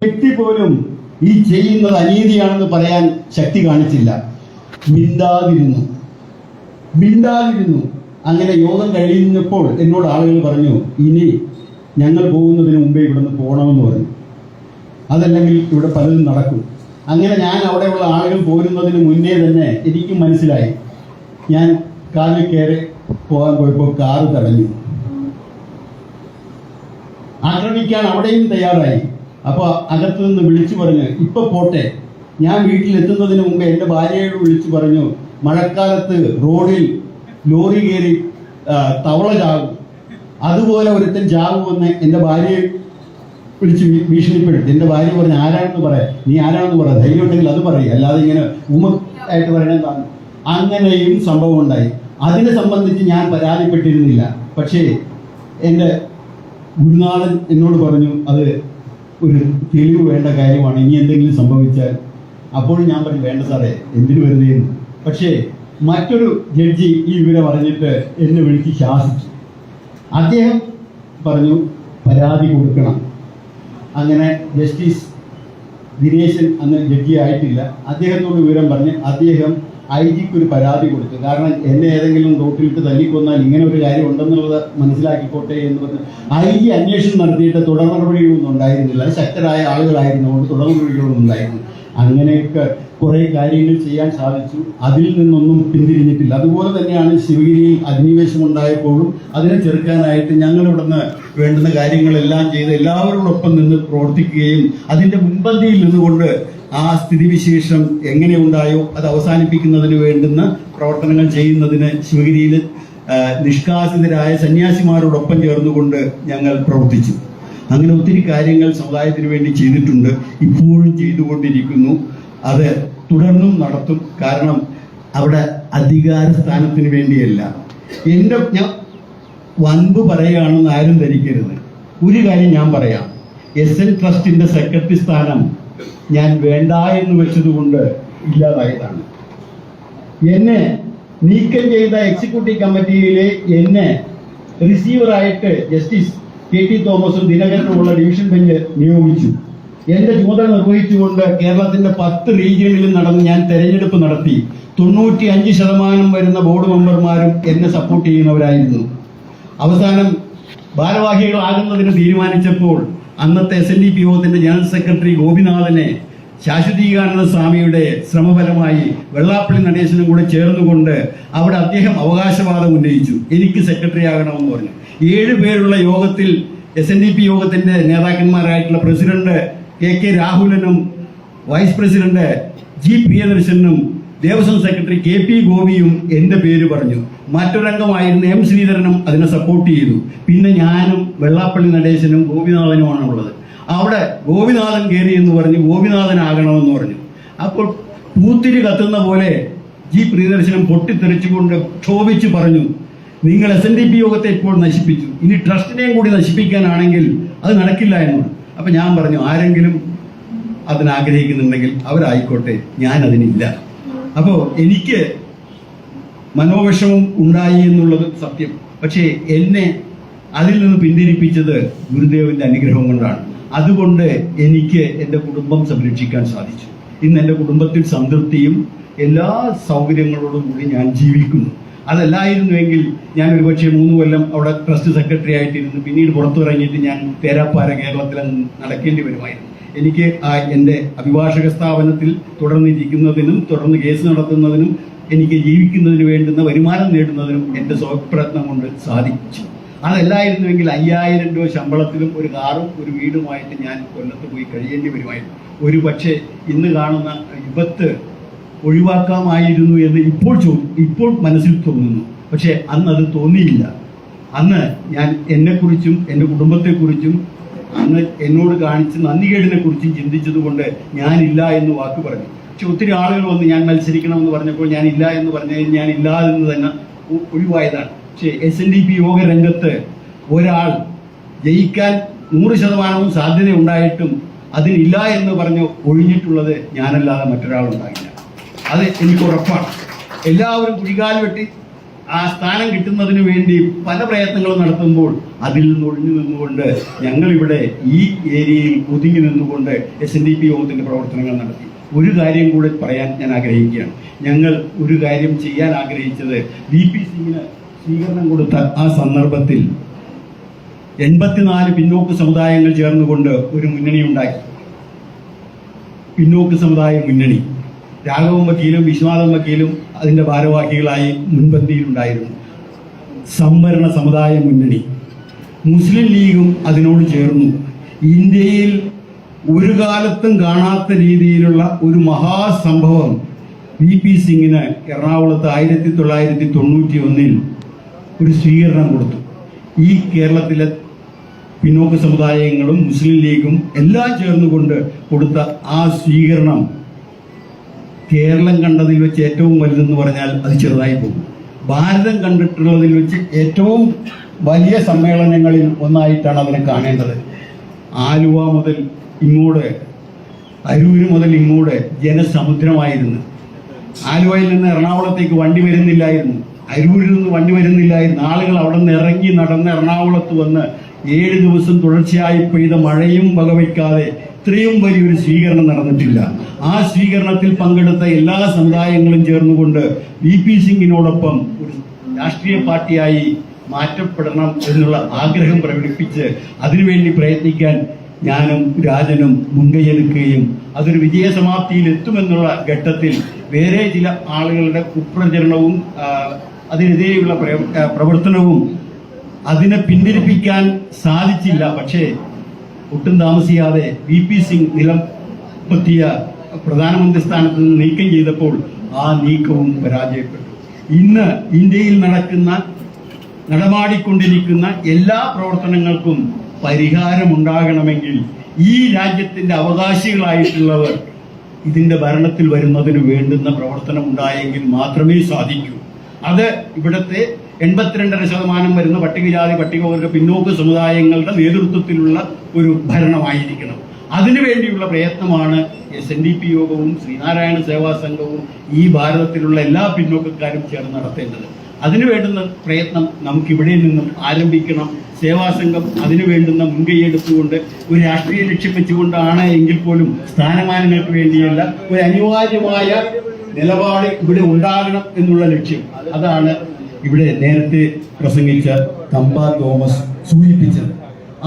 വ്യക്തി പോലും ഈ ചെയ്യുന്നത് അനീതിയാണെന്ന് പറയാൻ ശക്തി കാണിച്ചില്ല. മിണ്ടാതിരുന്നു. അങ്ങനെ യോഗം കഴിയുന്നപ്പോൾ എന്നോട് ആളുകൾ പറഞ്ഞു, ഇനി ഞങ്ങൾ പോകുന്നതിന് മുമ്പേ ഇവിടുന്ന് പോകണമെന്ന് പറഞ്ഞു, അതല്ലെങ്കിൽ ഇവിടെ പലതും നടക്കും. അങ്ങനെ ഞാൻ അവിടെയുള്ള ആളുകൾ പോരുന്നതിന് മുന്നേ തന്നെ എനിക്ക് മനസ്സിലായി. ഞാൻ കാറിൽ കയറി പോകാൻ പോയപ്പോൾ കാറ് തടഞ്ഞു. ആക്രമിക്കാൻ അവിടെയും തയ്യാറായി. അപ്പോൾ അകത്തു നിന്ന് വിളിച്ചു പറഞ്ഞു, ഇപ്പൊ പോട്ടെ. ഞാൻ വീട്ടിലെത്തുന്നതിന് മുമ്പ് എൻ്റെ ഭാര്യയോട് വിളിച്ചു പറഞ്ഞു, മഴക്കാലത്ത് റോഡിൽ ലോറി കയറി തവള ചാകും, അതുപോലെ ഒരുത്തൻ ചാകുമെന്ന് എൻ്റെ ഭാര്യയെ വിളിച്ച് ഭീഷണിപ്പെടുത്തി. എൻ്റെ ഭാര്യ പറഞ്ഞു, ആരാണെന്ന് പറയാം, നീ ആരാണെന്ന് പറയാം, ധൈര്യം ഉണ്ടെങ്കിൽ അത് പറയും, അല്ലാതെ ഇങ്ങനെ ആയിട്ട് പറയണ. അങ്ങനെയും സംഭവം ഉണ്ടായി. അതിനെ സംബന്ധിച്ച് ഞാൻ പരാതിപ്പെട്ടിരുന്നില്ല. പക്ഷേ എൻ്റെ ഗുരുനാഥൻ എന്നോട് പറഞ്ഞു, അത് ഒരു തെളിവ് വേണ്ട കാര്യമാണ്, ഇനി എന്തെങ്കിലും സംഭവിച്ചാൽ. അപ്പോൾ ഞാൻ പറഞ്ഞു, വേണ്ട സാറേ, എന്തിനു വെറുതെ. പക്ഷേ മറ്റൊരു ജഡ്ജി ഈ വിവരം അറിഞ്ഞിട്ട് എന്നെ വിളിച്ച് ശാസിച്ചു. അദ്ദേഹം പറഞ്ഞു, പരാതി കൊടുക്കണം. അങ്ങനെ ജസ്റ്റിസ് ദിനേശൻ അന്ന് ജഡ്ജി ആയിട്ടില്ല, അദ്ദേഹത്തോട് വിവരം പറഞ്ഞ് അദ്ദേഹം IG-ക്ക് ഒരു പരാതി കൊടുത്തു. കാരണം എന്നെ ഏതെങ്കിലും റോട്ടിലിട്ട് തല്ലിക്കൊന്നാൽ ഇങ്ങനെ ഒരു കാര്യം ഉണ്ടെന്നുള്ളത് മനസ്സിലാക്കിക്കോട്ടെ എന്ന് പറഞ്ഞ് IG അന്വേഷണം നടത്തിയിട്ട് തുടർ നടപടികളൊന്നും ഉണ്ടായിരുന്നില്ല. ശക്തരായ ആളുകളായിരുന്നുകൊണ്ട് തുടർ നടപടികളൊന്നും ഉണ്ടായിരുന്നു. അങ്ങനെയൊക്കെ കുറേ കാര്യങ്ങൾ ചെയ്യാൻ സാധിച്ചു. അതിൽ നിന്നൊന്നും പിന്തിരിഞ്ഞിട്ടില്ല. അതുപോലെ തന്നെയാണ് ശിവഗിരിയിൽ അധിനിവേശം ഉണ്ടായപ്പോഴും അതിനെ ചെറുക്കാനായിട്ട് ഞങ്ങൾ ഇവിടുന്ന് വേണ്ടുന്ന കാര്യങ്ങളെല്ലാം ചെയ്ത് എല്ലാവരോടൊപ്പം നിന്ന് പ്രവർത്തിക്കുകയും അതിൻ്റെ മുൻപന്തിയിൽ നിന്നുകൊണ്ട് ആ സ്ഥിതിവിശേഷം എങ്ങനെ ഉണ്ടായോ അത് അവസാനിപ്പിക്കുന്നതിന് വേണ്ടുന്ന പ്രവർത്തനങ്ങൾ ചെയ്യുന്നതിന് ശിവഗിരിയിൽ നിഷ്കാസിതരായ സന്യാസിമാരോടൊപ്പം ചേർന്നുകൊണ്ട് ഞങ്ങൾ പ്രവർത്തിച്ചു. അങ്ങനെ ഒത്തിരി കാര്യങ്ങൾ സമുദായത്തിന് വേണ്ടി ചെയ്തിട്ടുണ്ട്, ഇപ്പോഴും ചെയ്തുകൊണ്ടിരിക്കുന്നു. അത് തുടർന്നും നടത്തും. കാരണം അവിടെ അധികാര സ്ഥാനത്തിന് വേണ്ടിയല്ല. ഞാൻ വൻപ് പറയുകയാണെന്ന് ആരും ധരിക്കരുത്. ഒരു കാര്യം ഞാൻ പറയാം, SN ട്രസ്റ്റിന്റെ സെക്രട്ടറി സ്ഥാനം ഞാൻ വേണ്ട എന്ന് വെച്ചതുകൊണ്ട് ഇല്ലാതായതാണ്. എന്നെ നീക്കം ചെയ്ത എക്സിക്യൂട്ടീവ് കമ്മിറ്റിയിലെ എന്നെ റിസീവറായിട്ട് ജസ്റ്റിസ് KT തോമസും ദിനകരനുമുള്ള ഡിവിഷൻ ബെഞ്ച് നിയോഗിച്ചു. എന്റെ ചുമതല നിർവഹിച്ചുകൊണ്ട് കേരളത്തിന്റെ 10 റീജിയണിലും നടന്ന് ഞാൻ തെരഞ്ഞെടുപ്പ് നടത്തി. 95% വരുന്ന ബോർഡ് മെമ്പർമാരും എന്നെ സപ്പോർട്ട് ചെയ്യുന്നവരായിരുന്നു. അവസാനം ഭാരവാഹികളാകുന്നതിന് തീരുമാനിച്ചപ്പോൾ അന്നത്തെ SNDP യോഗത്തിന്റെ ജനറൽ സെക്രട്ടറി ഗോപിനാഥനെ ശാശ്വതീകാനന്ദ സ്വാമിയുടെ ശ്രമഫലമായി വെള്ളാപ്പള്ളി നടേശനും കൂടെ ചേർന്നുകൊണ്ട് അവിടെ അദ്ദേഹം അവകാശവാദം ഉന്നയിച്ചു, എനിക്ക് സെക്രട്ടറി ആകണമെന്ന് പറഞ്ഞു. 7 പേരുള്ള യോഗത്തിൽ SNDP യോഗത്തിന്റെ നേതാക്കന്മാരായിട്ടുള്ള പ്രസിഡന്റ് KK രാഹുലനും വൈസ് പ്രസിഡന്റ് G പ്രിയദർശനും ദേവസ്വം സെക്രട്ടറി KP ഗോപിയും എന്റെ പേര് പറഞ്ഞു. മറ്റൊരംഗമായിരുന്ന M ശ്രീധരനും അതിനെ സപ്പോർട്ട് ചെയ്തു. പിന്നെ ഞാനും വെള്ളാപ്പള്ളി നടേശനും ഗോപിനാഥനുമാണ് ഉള്ളത്. അവിടെ ഗോപിനാഥൻ കയറി എന്ന് പറഞ്ഞു, ഗോപിനാഥനാകണമെന്ന് പറഞ്ഞു. അപ്പോൾ പൂത്തിരി കത്തുന്ന പോലെ G പ്രിയദർശനും പൊട്ടിത്തെറിച്ചുകൊണ്ട് ക്ഷോഭിച്ച് പറഞ്ഞു, നിങ്ങൾ SNDP യോഗത്തെ ഇപ്പോൾ നശിപ്പിച്ചു, ഇനി ട്രസ്റ്റിനെയും കൂടി നശിപ്പിക്കാനാണെങ്കിൽ അത് നടക്കില്ല എന്നോട്. അപ്പൊ ഞാൻ പറഞ്ഞു, ആരെങ്കിലും അതിനാഗ്രഹിക്കുന്നുണ്ടെങ്കിൽ അവരായിക്കോട്ടെ, ഞാൻ അതിനില്ല. അപ്പോൾ എനിക്ക് മനോവിഷമം ഉണ്ടായി എന്നുള്ളത് സത്യം. പക്ഷേ എന്നെ അതിൽ നിന്ന് പിന്തിരിപ്പിച്ചത് ഗുരുദേവന്റെ അനുഗ്രഹം കൊണ്ടാണ്. അതുകൊണ്ട് എനിക്ക് എൻ്റെ കുടുംബം സംരക്ഷിക്കാൻ സാധിച്ചു. ഇന്ന് എൻ്റെ കുടുംബത്തിൽ സംതൃപ്തിയും എല്ലാ സൗകര്യങ്ങളോടും കൂടി ഞാൻ ജീവിക്കുന്നു. അതല്ലായിരുന്നുവെങ്കിൽ ഞാൻ ഒരുപക്ഷെ 3 കൊല്ലം അവിടെ ട്രസ്റ്റ് സെക്രട്ടറി ആയിട്ടിരുന്നു. പിന്നീട് പുറത്തിറങ്ങിയിട്ട് ഞാൻ തേരാപ്പാര കേരളത്തിൽ നടക്കേണ്ടി വരുമായിരുന്നു. എനിക്ക് എൻ്റെ അഭിഭാഷക സ്ഥാപനത്തിൽ തുടർന്നിരിക്കുന്നതിനും തുടർന്ന് കേസ് നടത്തുന്നതിനും എനിക്ക് ജീവിക്കുന്നതിന് വേണ്ടുന്ന വരുമാനം നേടുന്നതിനും എൻ്റെ സ്വപ്രയത്നം കൊണ്ട് സാധിച്ചു. അതല്ലായിരുന്നുവെങ്കിൽ 5000 രൂപ ശമ്പളത്തിലും ഒരു കാറും ഒരു വീടുമായിട്ട് ഞാൻ കൊല്ലത്ത് പോയി കഴിയേണ്ടി വരുമായിരുന്നു. ഒരു പക്ഷേ ഇന്ന് കാണുന്ന വിപത്ത് ഒഴിവാക്കാമായിരുന്നു എന്ന് ഇപ്പോൾ മനസ്സിൽ തോന്നുന്നു. പക്ഷെ അന്ന് അത് തോന്നിയില്ല. അന്ന് ഞാൻ എന്നെക്കുറിച്ചും എൻ്റെ കുടുംബത്തെക്കുറിച്ചും അന്ന് എന്നോട് കാണിച്ച് നന്ദികേടിനെ കുറിച്ചും ചിന്തിച്ചതുകൊണ്ട് ഞാനില്ല എന്ന് വാക്ക് പറഞ്ഞു. പക്ഷെ ഒത്തിരി ആളുകൾ വന്ന് ഞാൻ മത്സരിക്കണമെന്ന് പറഞ്ഞപ്പോൾ ഞാനില്ല എന്ന് പറഞ്ഞാൽ ഞാൻ ഇല്ല എന്ന് തന്നെ ഒഴിവായതാണ്. പക്ഷേ SNDP യോഗ രംഗത്ത് ഒരാൾ ജയിക്കാൻ 100% സാധ്യത ഉണ്ടായിട്ടും അതിനില്ല എന്ന് പറഞ്ഞ് ഒഴിഞ്ഞിട്ടുള്ളത് ഞാനല്ലാതെ മറ്റൊരാളുണ്ടാകില്ല. അത് എനിക്ക് ഉറപ്പാണ്. എല്ലാവരും കുഴികാൽ വെട്ടി ആ സ്ഥാനം കിട്ടുന്നതിന് വേണ്ടി പല പ്രയത്നങ്ങളും നടത്തുമ്പോൾ അതിൽ നിന്ന് ഒഴിഞ്ഞു നിന്നുകൊണ്ട് ഞങ്ങളിവിടെ ഈ ഏരിയയിൽ ഒതുങ്ങി നിന്നുകൊണ്ട് SNDP യോഗത്തിൻ്റെ പ്രവർത്തനങ്ങൾ നടത്തി. ഒരു കാര്യം കൂടെ പറയാൻ ഞാൻ ആഗ്രഹിക്കുകയാണ്. ഞങ്ങൾ ഒരു കാര്യം ചെയ്യാൻ ആഗ്രഹിച്ചത് VP സിംഗിന് സ്വീകരണം കൊടുത്ത ആ സന്ദർഭത്തിൽ 84 പിന്നോക്ക സമുദായങ്ങൾ ചേർന്നുകൊണ്ട് ഒരു മുന്നണി ഉണ്ടാക്കി. പിന്നോക്ക സമുദായ മുന്നണി. രാഘവൻ വക്കീലും വിശ്വനാഥൻ വക്കീലും അതിൻ്റെ ഭാരവാഹികളായി മുൻപന്തിയിലുണ്ടായിരുന്നു. സംവരണ സമുദായ മുന്നണി. മുസ്ലിം ലീഗും അതിനോട് ചേർന്നു. ഇന്ത്യയിൽ ഒരു കാലത്തും കാണാത്ത രീതിയിലുള്ള ഒരു മഹാസംഭവം VP സിംഗിന് എറണാകുളത്ത് 1991 ഒരു സ്വീകരണം കൊടുത്തു. ഈ കേരളത്തിലെ പിന്നോക്ക സമുദായങ്ങളും മുസ്ലിം ലീഗും എല്ലാം ചേർന്നുകൊണ്ട് കൊടുത്ത ആ സ്വീകരണം കേരളം കണ്ടതിൽ വെച്ച് ഏറ്റവും വലുതെന്ന് പറഞ്ഞാൽ അത് ചെറുതായി പോകും. ഭാരതം കണ്ടിട്ടുള്ളതിൽ വെച്ച് ഏറ്റവും വലിയ സമ്മേളനങ്ങളിൽ ഒന്നായിട്ടാണ് അതിനെ കാണേണ്ടത്. ആലുവ മുതൽ ഇങ്ങോട്ട്, അരൂര് മുതൽ ഇങ്ങോട്ട് ജനസമുദ്രമായിരുന്നു. ആലുവയിൽ നിന്ന് എറണാകുളത്തേക്ക് വണ്ടി വരുന്നില്ലായിരുന്നു. അരൂരിൽ നിന്ന് വണ്ടി വരുന്നില്ലായിരുന്നു. ആളുകൾ അവിടെ നിന്ന് ഇറങ്ങി നടന്ന് എറണാകുളത്ത് വന്ന് 7 ദിവസം തുടർച്ചയായി പെയ്ത മഴയും വകവയ്ക്കാതെ ഇത്രയും വലിയൊരു സ്വീകരണം നടന്നിട്ടില്ല. ആ സ്വീകരണത്തിൽ പങ്കെടുത്ത എല്ലാ സമുദായങ്ങളും ചേർന്നുകൊണ്ട് VP സിംഗിനോടൊപ്പം ഒരു രാഷ്ട്രീയ പാർട്ടിയായി മാറ്റപ്പെടണം എന്നുള്ള ആഗ്രഹം പ്രകടിപ്പിച്ച് അതിനുവേണ്ടി പ്രയത്നിക്കാൻ ഞാനും രാജനും മുൻകൈയെടുക്കുകയും അതൊരു വിജയസമാപ്തിയിൽ എത്തുമെന്നുള്ള ഘട്ടത്തിൽ വേറെ ചില ആളുകളുടെ കുപ്രചരണവും അതിനെതിരെയുള്ള പ്രവർത്തനവും അതിനെ പിന്തിരിപ്പിക്കാൻ സാധിച്ചില്ല. പക്ഷേ ഒട്ടും താമസിയാതെ VP സിംഗ് നിലംപൊത്തിയ പ്രധാനമന്ത്രി സ്ഥാനത്ത് നിന്ന് നീക്കം ചെയ്തപ്പോൾ ആ നീക്കവും പരാജയപ്പെട്ടു. ഇന്ന് ഇന്ത്യയിൽ നടമാടിക്കൊണ്ടിരിക്കുന്ന എല്ലാ പ്രവർത്തനങ്ങൾക്കും പരിഹാരമുണ്ടാകണമെങ്കിൽ ഈ രാജ്യത്തിന്റെ അവകാശികളായിട്ടുള്ളവർ ഇതിന്റെ ഭരണത്തിൽ വരുന്നതിന് വേണ്ടുന്ന പ്രവർത്തനം ഉണ്ടായെങ്കിൽ മാത്രമേ സാധിക്കൂ. അത് ഇവിടുത്തെ 82% വരുന്ന പട്ടികജാതി പട്ടികവർഗ പിന്നോക്ക സമുദായങ്ങളുടെ നേതൃത്വത്തിലുള്ള ഒരു ഭരണമായിരിക്കണം. അതിനുവേണ്ടിയുള്ള പ്രയത്നമാണ് SNDP യോഗവും ശ്രീനാരായണ സേവാ സംഘവും ഈ ഭാരതത്തിലുള്ള എല്ലാ പിന്നോക്കക്കാരും ചേർന്ന് നടത്തേണ്ടത്. അതിനു വേണ്ടുന്ന പ്രയത്നം നമുക്കിവിടെ നിന്നും ആരംഭിക്കണം. സേവാസംഘം അതിനു വേണ്ടുന്ന മുൻകൈയെടുത്തുകൊണ്ട് ഒരു രാഷ്ട്രീയ ലക്ഷ്യം വെച്ചുകൊണ്ടാണ് എങ്കിൽ പോലും സ്ഥാനമാനങ്ങൾക്ക് വേണ്ടിയല്ല, ഒരു അനിവാര്യമായ നിലപാട് ഇവിടെ ഉണ്ടാകണം എന്നുള്ള ലക്ഷ്യം. അതാണ് ഇവിടെ നേരത്തെ പ്രസംഗിച്ച തമ്പാ തോമസ് സൂചിപ്പിച്ചത്.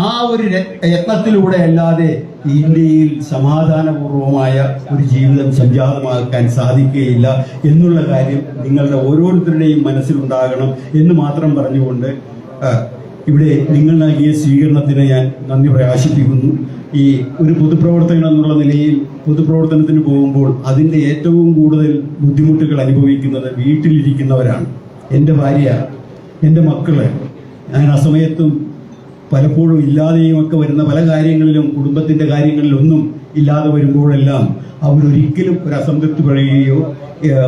ആ ഒരു യത്നത്തിലൂടെ അല്ലാതെ ഇന്ത്യയിൽ സമാധാനപൂർവമായ ഒരു ജീവിതം സംജാതമാക്കാൻ സാധിക്കുകയില്ല എന്നുള്ള കാര്യം നിങ്ങളുടെ ഓരോരുത്തരുടെയും മനസ്സിലുണ്ടാകണം എന്ന് മാത്രം പറഞ്ഞുകൊണ്ട് ഇവിടെ നിങ്ങൾ നൽകിയ സ്വീകരണത്തിന് ഞാൻ നന്ദി പ്രകാശിപ്പിക്കുന്നു. ഈ ഒരു പൊതുപ്രവർത്തകൻ എന്നുള്ള നിലയിൽ പൊതുപ്രവർത്തനത്തിന് പോകുമ്പോൾ അതിൻ്റെ ഏറ്റവും കൂടുതൽ ബുദ്ധിമുട്ടുകൾ അനുഭവിക്കുന്നത് വീട്ടിലിരിക്കുന്നവരാണ്. എൻ്റെ ഭാര്യ, എൻ്റെ മക്കള്, ഞാൻ ആ സമയത്തും പലപ്പോഴും ഇല്ലാതെയും ഒക്കെ വരുന്ന പല കാര്യങ്ങളിലും കുടുംബത്തിൻ്റെ കാര്യങ്ങളിലൊന്നും ഇല്ലാതെ വരുമ്പോഴെല്ലാം അവരൊരിക്കലും ഒരു അസംതൃപ്തി പറയുകയോ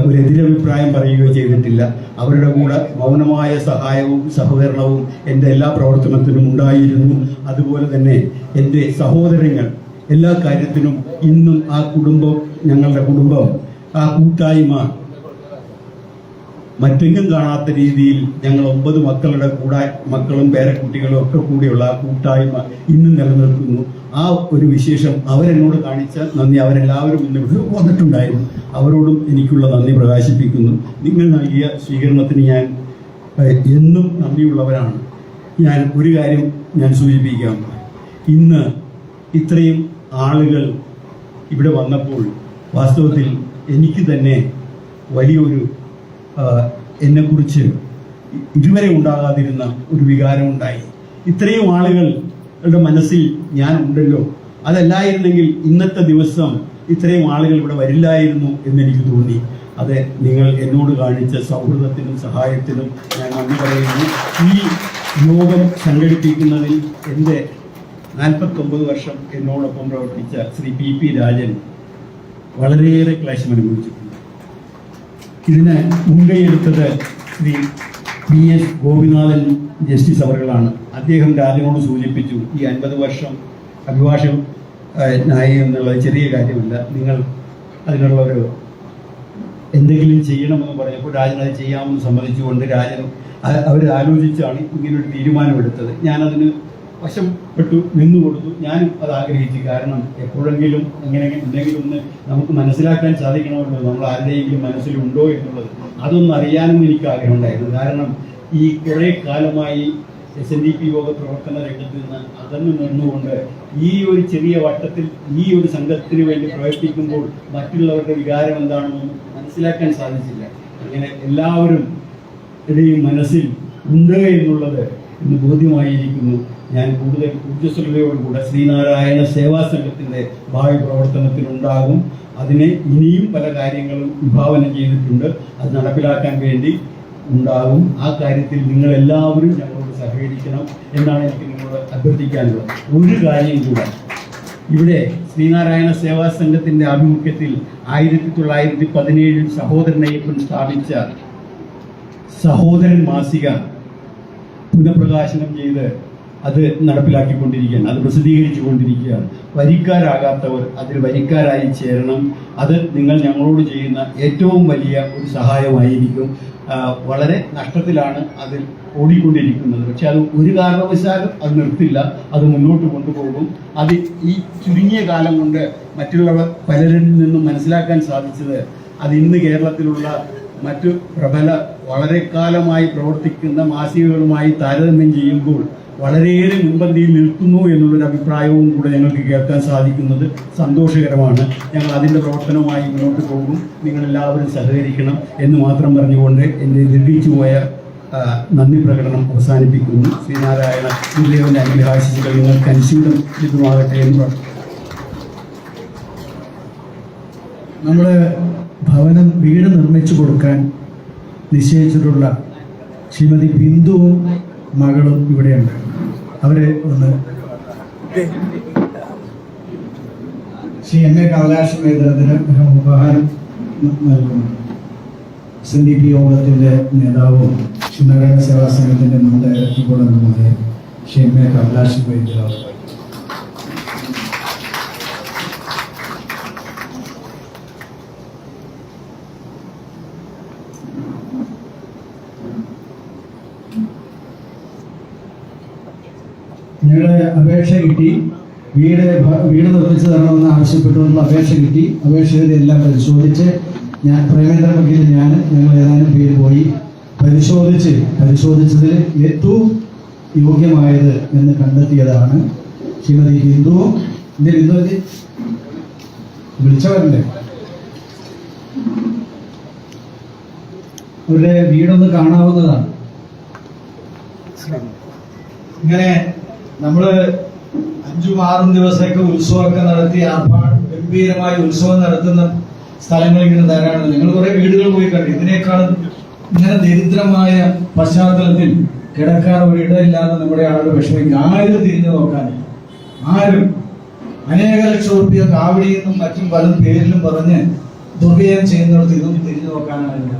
ഒരു എതിരഭിപ്രായം പറയുകയോ ചെയ്തിട്ടില്ല. അവരുടെ കൂടെ മൗനമായ സഹായവും സഹകരണവും എൻ്റെ എല്ലാ പ്രവർത്തനത്തിനും ഉണ്ടായിരുന്നു. അതുപോലെ തന്നെ എൻ്റെ സഹോദരങ്ങൾ എല്ലാ കാര്യത്തിനും ഇന്നും ആ കുടുംബം, ഞങ്ങളുടെ കുടുംബം, ആ കൂട്ടായ്മ മറ്റെങ്ങും കാണാത്ത രീതിയിൽ ഞങ്ങൾ 9 മക്കളുടെ മക്കളും പേരക്കുട്ടികളും ഒക്കെ കൂടിയുള്ള ആ കൂട്ടായ്മ ഇന്നും നിലനിൽക്കുന്നു. ആ ഒരു വിശേഷം അവരെന്നോട് കാണിച്ച നന്ദി അവരെല്ലാവരും ഇന്ന് ഇവിടെ വന്നിട്ടുണ്ടായിരുന്നു. അവരോടും എനിക്കുള്ള നന്ദി പ്രകാശിപ്പിക്കുന്നു. നിങ്ങൾ നൽകിയ സ്വീകരണത്തിന് ഞാൻ എന്നും നന്ദിയുള്ളവരാണ്. ഞാൻ ഒരു കാര്യം ഞാൻ സൂചിപ്പിക്കാം. ഇന്ന് ഇത്രയും ആളുകൾ ഇവിടെ വന്നപ്പോൾ വാസ്തവത്തിൽ എനിക്ക് തന്നെ വലിയൊരു എന്നെക്കുറിച്ച് ഇതുവരെ ഉണ്ടാകാതിരുന്ന ഒരു വികാരമുണ്ടായി. ഇത്രയും ആളുകളുടെ മനസ്സിൽ ഞാൻ ഉണ്ടല്ലോ, അതല്ലായിരുന്നെങ്കിൽ ഇന്നത്തെ ദിവസം ഇത്രയും ആളുകൾ ഇവിടെ വരില്ലായിരുന്നു എന്നെനിക്ക് തോന്നി. അത് നിങ്ങൾ എന്നോട് കാണിച്ച സൗഹൃദത്തിനും സഹായത്തിനും ഞാൻ നന്ദി പറയുന്നു. ഈ യോഗം സംഘടിപ്പിക്കുന്നതിൽ എൻ്റെ 49 വർഷം എന്നോടൊപ്പം പ്രവർത്തിച്ച ശ്രീ PP രാജൻ വളരെയേറെ ക്ലേശം അനുഭവിച്ചിട്ടുണ്ട്. ഇതിന് മുൻകൈയെടുത്തത് ശ്രീ BS ഗോപിനാഥൻ ജസ്റ്റിസ് അവറുകളാണ്. അദ്ദേഹം രാജനോട് സൂചിപ്പിച്ചു, ഈ 50 വർഷം അഭിഭാഷകനായി എന്നുള്ളത് ചെറിയ കാര്യമല്ല, നിങ്ങൾ അതിനുള്ള ഒരു എന്തെങ്കിലും ചെയ്യണമെന്ന് പറഞ്ഞപ്പോൾ രാജൻ അത് ചെയ്യാമെന്ന് സമ്മതിച്ചുകൊണ്ട് രാജൻ അവർ ആലോചിച്ചാണ് ഇങ്ങനൊരു തീരുമാനമെടുത്തത്. ഞാനതിന് വശപ്പെട്ടു നിന്നു കൊടുത്തു. ഞാനും അത് ആഗ്രഹിച്ചു. കാരണം എപ്പോഴെങ്കിലും എങ്ങനെ എന്തെങ്കിലും ഒന്ന് നമുക്ക് മനസ്സിലാക്കാൻ സാധിക്കണമല്ലോ, നമ്മൾ ആരുടെയെങ്കിലും മനസ്സിലുണ്ടോ എന്നുള്ളത്. അതൊന്നും അറിയാനും എനിക്ക് ആഗ്രഹമുണ്ടായിരുന്നു. കാരണം ഈ കുറേ കാലമായി SNDP യോഗ പ്രവർത്തന രംഗത്ത് നിന്ന് അകന്നു നിന്നുകൊണ്ട് ഈ ഒരു ചെറിയ വട്ടത്തിൽ ഈ ഒരു സംഘത്തിന് വേണ്ടി പ്രവർത്തിക്കുമ്പോൾ മറ്റുള്ളവരുടെ വികാരം എന്താണെന്നൊന്നും മനസ്സിലാക്കാൻ സാധിച്ചില്ല. അങ്ങനെ എല്ലാവരും മനസ്സിൽ ഉണ്ട് എന്നുള്ളത് ഇന്ന് ബോധ്യമായിരിക്കുന്നു. ഞാൻ കൂടുതൽ ഊർജ്ജസ്വലതയോടുകൂടെ ശ്രീനാരായണ സേവാ സംഘത്തിൻ്റെ ഭാവി പ്രവർത്തനത്തിനുണ്ടാകും. അതിനെ ഇനിയും പല കാര്യങ്ങളും വിഭാവനം ചെയ്തിട്ടുണ്ട്. അത് നടപ്പിലാക്കാൻ വേണ്ടി ഉണ്ടാകും. ആ കാര്യത്തിൽ നിങ്ങളെല്ലാവരും ഞങ്ങളോട് സഹകരിക്കണം എന്നാണ് എനിക്ക് നിങ്ങളോട് അഭ്യർത്ഥിക്കാനുള്ളത്. ഒരു കാര്യം കൂടെ, ഇവിടെ ശ്രീനാരായണ സേവാ സംഘത്തിൻ്റെ ആഭിമുഖ്യത്തിൽ 1917 സഹോദരനയ്യപ്പൻ സ്ഥാപിച്ച സഹോദരൻ മാസിക പുനഃപ്രകാശനം ചെയ്ത് അത് നടപ്പിലാക്കിക്കൊണ്ടിരിക്കുകയാണ്, അത് പ്രസിദ്ധീകരിച്ചു കൊണ്ടിരിക്കുകയാണ്. വരിക്കാരാകാത്തവർ അതിൽ വരിക്കാരായി ചേരണം. അത് നിങ്ങൾ ഞങ്ങളോട് ചെയ്യുന്ന ഏറ്റവും വലിയ ഒരു സഹായമായിരിക്കും. വളരെ നഷ്ടത്തിലാണ് അതിൽ ഓടിക്കൊണ്ടിരിക്കുന്നത്. പക്ഷെ അത് ഒരു കാരണവശാലും അത് നിർത്തില്ല, അത് മുന്നോട്ട് കൊണ്ടുപോകും. അത് ഈ ചുരുങ്ങിയ കാലം കൊണ്ട് മറ്റുള്ളവർ പലരിൽ നിന്നും മനസ്സിലാക്കാൻ സാധിച്ചത് അത് ഇന്ന് കേരളത്തിലുള്ള മറ്റു പ്രബല വളരെ കാലമായി പ്രവർത്തിക്കുന്ന മാസികകളുമായി താരതമ്യം ചെയ്യുമ്പോൾ വളരെയേറെ മുൻപന്തിയിൽ നിൽക്കുന്നു എന്നുള്ളൊരു അഭിപ്രായവും കൂടെ ഞങ്ങൾക്ക് കേൾക്കാൻ സാധിക്കുന്നത് സന്തോഷകരമാണ്. ഞങ്ങൾ അതിൻ്റെ പ്രവർത്തനവുമായി മുന്നോട്ട് പോകും. നിങ്ങളെല്ലാവരും സഹകരിക്കണം എന്ന് മാത്രം പറഞ്ഞുകൊണ്ട് എൻ്റെ ദീർഘിച്ചു പോയ നന്ദി പ്രകടനം അവസാനിപ്പിക്കുന്നു. ശ്രീനാരായണ ഗുരുദേവൻ്റെ അനുഗ്രഹാശിസുകൾ നിങ്ങൾക്ക് അനുസ്യൂതം ലഭ്യമാകട്ടെ എന്ന് പറഞ്ഞു. നമ്മൾ വീട് നിർമ്മിച്ചു കൊടുക്കാൻ നിശ്ചയിച്ചിട്ടുള്ള ശ്രീമതി ബിന്ദുവും മകളും ഇവിടെയുണ്ട്. അവരെ ഒന്ന് ശ്രീ MA കമലാക്ഷൻ നേതൃത്വത്തിന് ഉപഹാരം നൽകുന്നു. SNDP യോഗത്തിൻ്റെ നേതാവും ശ്രീനാരായണ സേവാ സംഘത്തിൻ്റെ നമ്മുടെ ഡയറക്ടർ അംഗമായ ശ്രീ MA കമലാക്ഷൻ വൈദ്യരാവ്. ഞങ്ങളെ അപേക്ഷ കിട്ടി, വീട് നിർമ്മിച്ചു തരണമെന്ന് ആവശ്യപ്പെട്ടുകൊണ്ടുള്ള അപേക്ഷ കിട്ടി. അപേക്ഷയുടെ എല്ലാം പരിശോധിച്ച് പ്രേമേന്ദ്ര വക്കീൽ ഞങ്ങൾ ഏതാനും പേര് പോയി പരിശോധിച്ചതിൽ ഏറ്റവും യോഗ്യമായത് എന്ന് കണ്ടെത്തിയതാണ് ശ്രീമതി ബിന്ദുവും. എൻ്റെ ബിന്ദുവിന് വിളിച്ചവരല്ലേ, അവരുടെ വീടൊന്ന് കാണാവുന്നതാണ്. ഇങ്ങനെ നമ്മള് 5-6 ദിവസമൊക്കെ ഉത്സവമൊക്കെ നടത്തി ഗംഭീരമായി ഉത്സവം നടത്തുന്ന സ്ഥലങ്ങൾ ഇങ്ങനെ ധാരാളം. ഞങ്ങൾ കുറെ വീടുകൾ പോയി കണ്ടു. ഇതിനേക്കാളും ഇങ്ങനെ ദരിദ്രമായ പശ്ചാത്തലത്തിൽ കിടക്കാൻ ഒരു ഇടമില്ലാതെ നമ്മുടെ ആളുടെ വിഷമിക്കും. ആരും തിരിഞ്ഞു നോക്കാനില്ല. ആരും അനേക ലക്ഷം രൂപ കാവടിയെന്നും മറ്റും പല പേരിലും പറഞ്ഞ് ദുർവ്യയം ചെയ്യുന്നിടത്ത് ഇതൊന്നും തിരിഞ്ഞു നോക്കാനാവില്ല.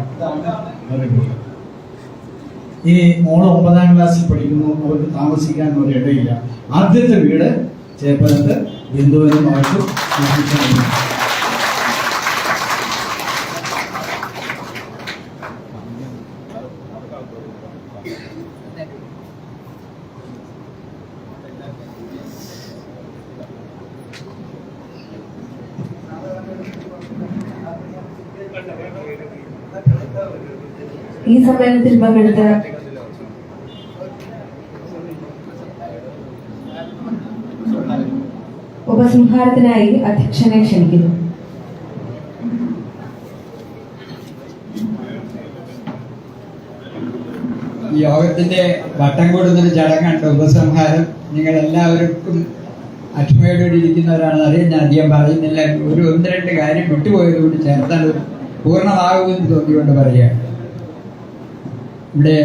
ഈ മോള് 9ാം ക്ലാസ്സിൽ പഠിക്കുന്നു. അവർക്ക് താമസിക്കാൻ ഒരു ഇടയില്ല. ആദ്യത്തെ വീട് ചേപ്പനത്ത് ബിന്ദുവിനും അവർക്ക് ഈ സമ്മേളനത്തിൽ പങ്കെടുത്ത ഉപസംഹാരത്തിനായി അധ്യക്ഷനെ ക്ഷണിക്കുന്നു. യോഗത്തിന്റെ വട്ടം കൂടുന്നൊരു ചടങ്ങുണ്ട്, ഉപസംഹാരം. നിങ്ങൾ എല്ലാവർക്കും അക്ഷമയോടുകൂടി ഇരിക്കുന്നവരാണെന്ന് അറിയാം. ഞാൻ അധികം പറയുന്നില്ല. 1-2 കാര്യം വിട്ടുപോയതുകൊണ്ട് ചേർത്താൽ പൂർണ്ണമാകുമെന്ന് തോന്നിക്കൊണ്ട് പറയുകയാണ്. ഇവിടെ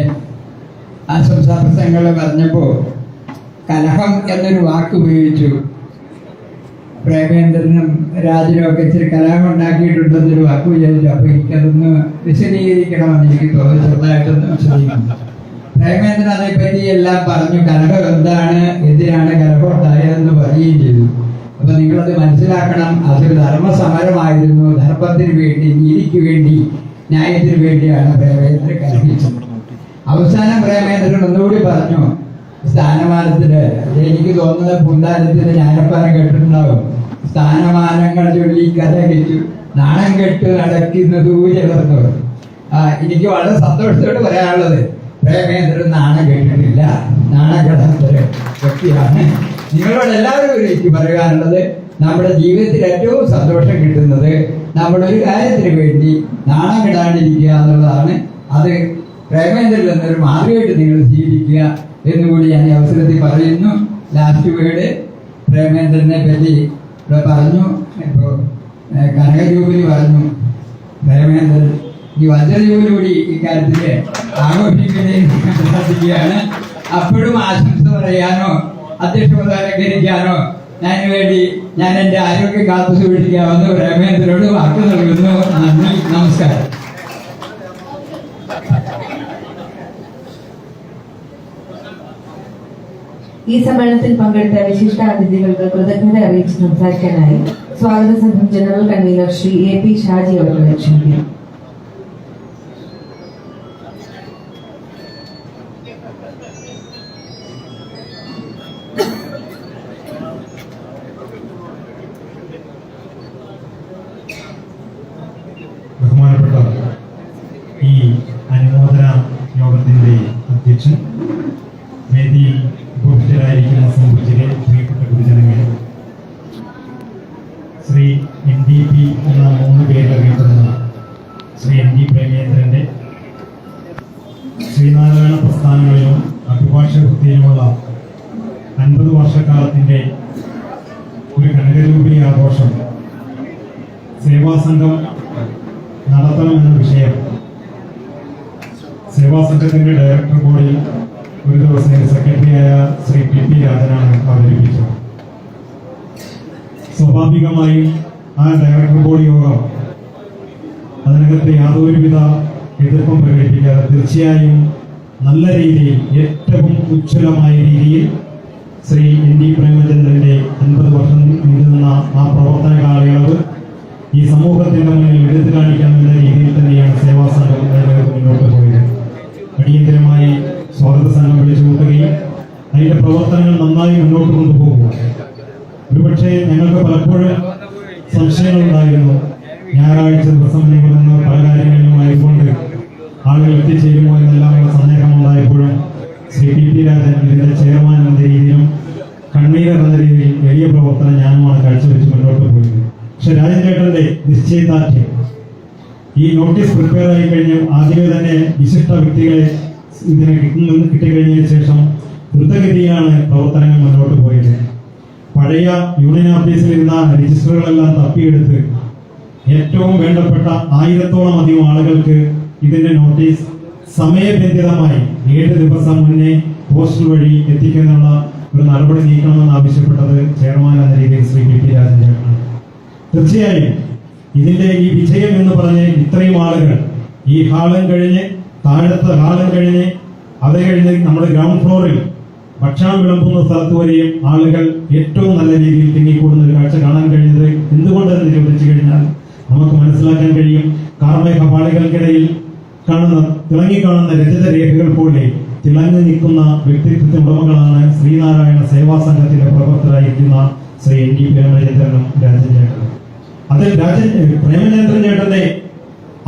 ആശംസാ പ്രസംഗങ്ങൾ പറഞ്ഞപ്പോൾ കലഹം എന്നൊരു വാക്ക് ഉപയോഗിച്ചു. പ്രേമേന്ദ്രനും രാജനും ഒക്കെ ഇച്ചിരി കലഹം ഉണ്ടാക്കിയിട്ടുണ്ടെന്നൊരു വാക്ക് വിചാരിച്ചു. അപ്പൊ എനിക്കതൊന്ന് വിശദീകരിക്കണമെന്ന് എനിക്ക് തോന്നി. ചെറുതായിട്ടൊന്ന് വിശദീകരിക്കണം. പ്രേമേന്ദ്രൻ അതേപ്പറ്റി എല്ലാം പറഞ്ഞു. കലഹം എന്താണ്, എന്തിനാണ് കലഹം ഉണ്ടായതെന്ന് പറയുകയും ചെയ്തു. അപ്പൊ നിങ്ങളത് മനസ്സിലാക്കണം. അതൊരു ധർമ്മസമരമായിരുന്നു. ധർമ്മത്തിന് വേണ്ടി, നീതിക്ക് വേണ്ടി, ന്യായത്തിന് വേണ്ടിയാണ് പ്രേമേന്ദ്രൻ കൽപ്പിച്ചത്. അവസാനം പ്രേമേന്ദ്രൻ ഒന്നുകൂടി പറഞ്ഞു, സ്ഥാനമാനത്തിന്, എനിക്ക് തോന്നുന്നത് പുന്താനത്തിന് ജ്ഞാനപ്പാനം കേട്ടിട്ടുണ്ടാവും. സ്ഥാനമാനങ്ങൾ ചൊല്ലി കഥകിച്ചു നാണം കെട്ട് നടക്കുന്നത് ചേർന്നു. എനിക്ക് വളരെ സന്തോഷത്തോട് പറയാനുള്ളത്, പ്രേമേന്ദ്രൻ നാണം കേട്ടിട്ടില്ല, നാണം കെടാത്തൊരു വ്യക്തിയാണ്. നിങ്ങളോട് എല്ലാവരും എനിക്ക് പറയാനുള്ളത്, നമ്മുടെ ജീവിതത്തിൽ ഏറ്റവും സന്തോഷം കിട്ടുന്നത് നമ്മളൊരു കാര്യത്തിന് വേണ്ടി നാണം കെടാണ്ടിരിക്കുക എന്നുള്ളതാണ്. അത് പ്രേമേന്ദ്രൻ എന്നൊരു മാതൃകയായിട്ട് നിങ്ങൾ സ്വീകരിക്കുക എന്നുകൂടി ഞാൻ ഈ അവസരത്തിൽ പറയുന്നു. ലാസ്റ്റ് വേർഡ് പ്രേമേന്ദ്രനെ പറ്റി ഇവിടെ പറഞ്ഞു. ഇപ്പോൾ കനകജൂബിലി പറഞ്ഞു. പ്രേമേന്ദ്രൻ ഈ വജ്രജൂബിലി കൂടി ഇക്കാര്യത്തിൽ ആഘോഷിക്കുന്നതിന് പ്രാർത്ഥിക്കുകയാണ്. അപ്പോഴും ആശംസ പറയാനോ അധ്യക്ഷപദം അലങ്കരിക്കാനോ ഞാൻ എൻ്റെ ആരോഗ്യം കാത്തു സൂക്ഷിക്കാമെന്ന് പ്രേമേന്ദ്രനോട് വാക്ക് നൽകുന്നു. നന്ദി, നമസ്കാരം. ഈ സമ്മേളനത്തിൽ പങ്കെടുത്ത വിശിഷ്ട അതിഥികൾക്ക് കൃതജ്ഞത അറിയിച്ച് സംസാരിക്കാനായി സ്വാഗത സംഘം general convener Shri AP Shaji അവരുടെ ക്ഷണിക്കുന്നു. ബഹുമാനപ്പെട്ട ഈ അനുമോദന യോഗത്തിന്റെ അധ്യക്ഷൻ, വേദിയിൽ ഉപവിഷ്ടരായിരിക്കുന്ന സംബന്ധിച്ചിലെ പ്രിയപ്പെട്ട ഗുരുജനങ്ങൾ, ശ്രീ NDP എന്ന 3 പേരിൽ അറിയപ്പെടുന്ന ശ്രീ ND പ്രേമേന്ദ്രന്റെ ശ്രീനാരായണ പ്രസ്ഥാനങ്ങളിലും അഭിഭാഷക വൃത്തിയിലുമുള്ള 50 വർഷക്കാലത്തിന്റെ ഒരു കനകജൂബിലി ആഘോഷം സേവാസംഘം നടത്തണമെന്ന വിഷയം സേവാസംഘത്തിന്റെ ഡയറക്ടർ ബോർഡിൽ ഒരു ദിവസം സെക്രട്ടറിയായ ശ്രീ PP രാജനാണ് അവതരിപ്പിച്ചത്. സ്വാഭാവികമായും ആ ഡയറക്ടർ ബോർഡ് യോഗം അതിനകത്ത് യാതൊരുവിധ എതിർപ്പും പ്രകടിപ്പിക്കാതെ തീർച്ചയായും നല്ല രീതിയിൽ, ഏറ്റവും ഉജ്ജ്വലമായ രീതിയിൽ ശ്രീ ND പ്രേമചന്ദ്രന്റെ 50 വർഷം നീണ്ടുനിന്ന ആ പ്രവർത്തന കാലയളവ് ഈ സമൂഹത്തിന്റെ മുന്നിൽ എടുത്തു കാണിക്കാമെന്ന രീതിയിൽ തന്നെയാണ് സേവാസംഘം മുന്നോട്ട് പോയത്. അടിയന്തരമായി സ്വാഗത സംഘം വിളിച്ചു കൂട്ടുകയും അതിന്റെ പ്രവർത്തനങ്ങൾ നന്നായി മുന്നോട്ട് കൊണ്ടുപോകുക. ഒരുപക്ഷെ ഞങ്ങൾക്ക് പലപ്പോഴും സംശയങ്ങളുണ്ടായിരുന്നു. ഞായറാഴ്ച ദിവസം നിങ്ങളുന്ന പല കാര്യങ്ങളിലുമായതുകൊണ്ട് ആളുകൾ എത്തിച്ചേരുമോ എന്നെല്ലാമുള്ള സന്ദേഹമുണ്ടായപ്പോഴും ശ്രീ PP രാജൻ ഇതിന്റെ ചെയർമാൻ എന്ന രീതിയിലും കൺവീനർ എന്ന രീതിയിൽ വലിയ പ്രവർത്തനം ഞാനുമാണ് കാഴ്ചവെച്ച് മുന്നോട്ട് പോയത്. പക്ഷെ രാജൻ ചേട്ടന്റെ നിശ്ചയദാർഢ്യം, ഈ നോട്ടീസ് പ്രിപ്പയർ ആയി കഴിഞ്ഞു ആദ്യമേ തന്നെ വിശിഷ്ട വ്യക്തികളെ ഇതിനെ കിട്ടിക്കഴിഞ്ഞതിന് ശേഷം ദ്രുതഗതിയിലാണ് പ്രവർത്തനങ്ങൾ മുന്നോട്ട് പോയത്. പഴയ യൂണിയൻ ഓഫീസിലിരുന്ന രജിസ്റ്ററുകളെല്ലാം തപ്പിയെടുത്ത് ഏറ്റവും വേണ്ടപ്പെട്ട 1000-ഓളം അധികം ആളുകൾക്ക് ഇതിന്റെ നോട്ടീസ് സമയബന്ധിതമായി 7 ദിവസം മുന്നേ പോസ്റ്റൽ വഴി എത്തിക്കാനുള്ള ഒരു നടപടി നീക്കണമെന്ന് ആവശ്യപ്പെട്ടത് ചെയർമാൻ എന്ന രീതിയിൽ ശ്രീ PP രാജൻ ചേട്ടനാണ്. തീർച്ചയായും ഇതിന്റെ ഈ വിജയം എന്ന് പറഞ്ഞ് ഇത്രയും ആളുകൾ ഈ ഹാളും കഴിഞ്ഞ് താഴത്തെ ഹാളും കഴിഞ്ഞ് അത് കഴിഞ്ഞ് നമ്മുടെ ഗ്രൗണ്ട് ഫ്ലോറിൽ ഭക്ഷണം വിളമ്പുന്ന സ്ഥലത്ത് വരെയും ആളുകൾ ഏറ്റവും നല്ല രീതിയിൽ തിങ്ങിക്കൂടുന്ന ഒരു കാഴ്ച കാണാൻ കഴിഞ്ഞത് എന്തുകൊണ്ടെന്ന് ചോദിച്ചു കഴിഞ്ഞാൽ നമുക്ക് മനസ്സിലാക്കാൻ കഴിയും. കാർമേഘ പാളികൾക്കിടയിൽ തിളങ്ങിക്കാണുന്ന രചിത രേഖകൾ പോലെ തിളങ്ങി നിൽക്കുന്ന വ്യക്തിത്വത്തിന്റെ ഉടമകളാണ് ശ്രീനാരായണ സേവാ സംഘത്തിന്റെ പ്രവർത്തകരായിരിക്കുന്ന ശ്രീ ND പ്രേമചന്ദ്രനും രാജൻ ചേട്ടനും. അതിൽ പ്രേമചന്ദ്രൻ ചേട്ടന്റെ